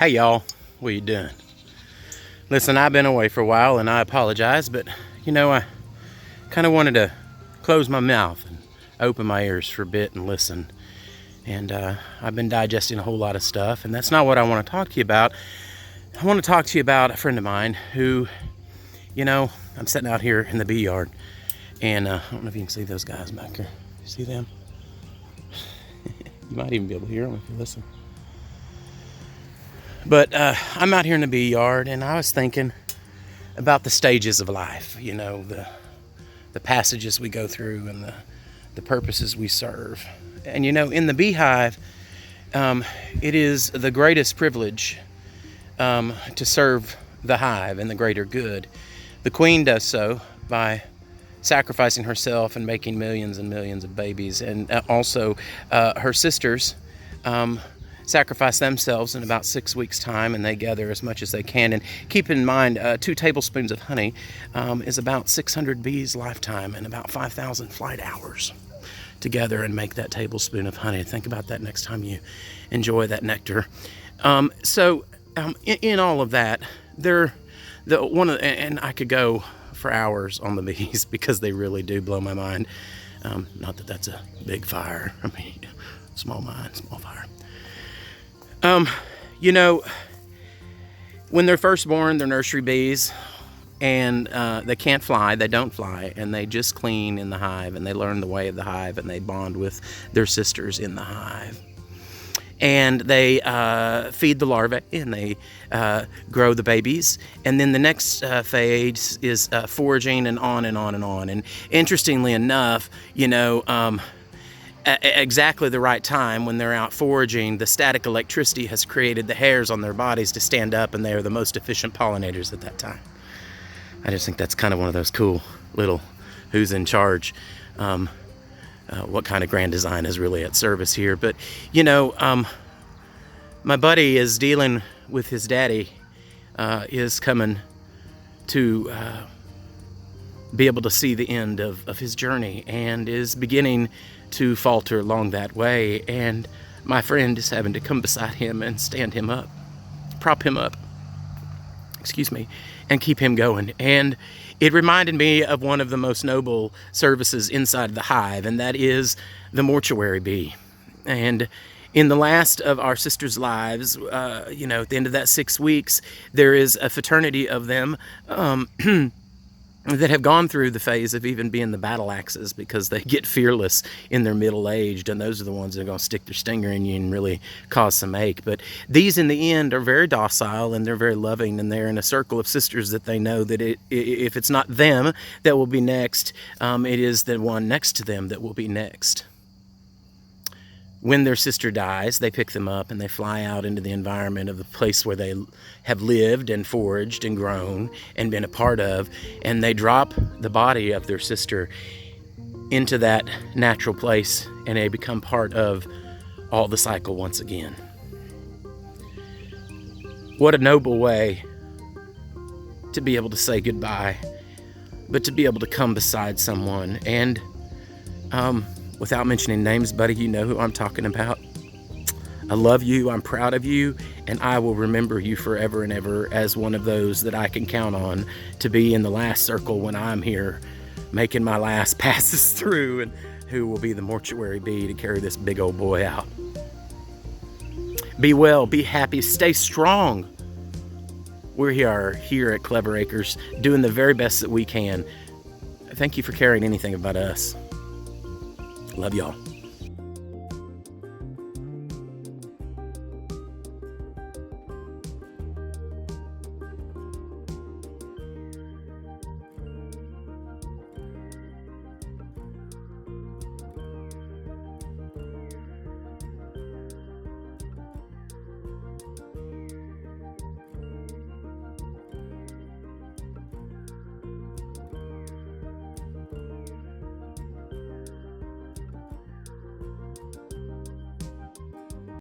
Hey y'all, what you doing? Listen, I've been away for a while and I apologize, but I kind of wanted to close my mouth and open my ears for a bit and listen. And I've been digesting a whole lot of stuff, and that's not what I want to talk to you about. I want to talk to you about a friend of mine who, I'm sitting out here in the bee yard, and I don't know if you can see those guys back here. You see them? You might even be able to hear them if you listen. But I'm out here in the bee yard, and I was thinking about the stages of life, the passages we go through and the purposes we serve. And in the beehive, it is the greatest privilege to serve the hive and the greater good. The queen does so by sacrificing herself and making millions and millions of babies, and also her sisters sacrifice themselves in about 6 weeks' time, and they gather as much as they can. And keep in mind, 2 tablespoons of honey is about 600 bees' lifetime and about 5,000 flight hours together and make that tablespoon of honey. Think about that next time you enjoy that nectar. In all of that, and I could go for hours on the bees because they really do blow my mind. Not that that's a big fire. I mean, small mind, small fire. When they're first born, they're nursery bees, and they can't fly, they don't fly, and they just clean in the hive, and they learn the way of the hive, and they bond with their sisters in the hive. And they feed the larvae, and they grow the babies. And then the next phase is foraging, and on and on and on. And interestingly enough, at exactly the right time when they're out foraging, the static electricity has created the hairs on their bodies to stand up, and they are the most efficient pollinators at that time. I just think that's kind of one of those cool little who's in charge, what kind of grand design is really at service here. But my buddy is dealing with his daddy, is coming to be able to see the end of his journey, and is beginning to falter along that way. And my friend is having to come beside him and stand him up, prop him up, and keep him going. And it reminded me of one of the most noble services inside the hive, and that is the mortuary bee. And in the last of our sisters' lives, at the end of that 6 weeks, there is a fraternity of them that have gone through the phase of even being the battle axes, because they get fearless in their middle age, and those are the ones that are going to stick their stinger in you and really cause some ache. But these in the end are very docile, and they're very loving, and they're in a circle of sisters that they know that if it's not them that will be next, it is the one next to them that will be next. When their sister dies, they pick them up and they fly out into the environment of the place where they have lived and foraged and grown and been a part of, and they drop the body of their sister into that natural place, and they become part of all the cycle once again. What a noble way to be able to say goodbye, but to be able to come beside someone. And without mentioning names, buddy, you know who I'm talking about. I love you, I'm proud of you, and I will remember you forever and ever as one of those that I can count on to be in the last circle when I'm here making my last passes through, and who will be the mortuary bee to carry this big old boy out. Be well, be happy, stay strong. We are here at Clever Acres doing the very best that we can. Thank you for caring anything about us. Love y'all.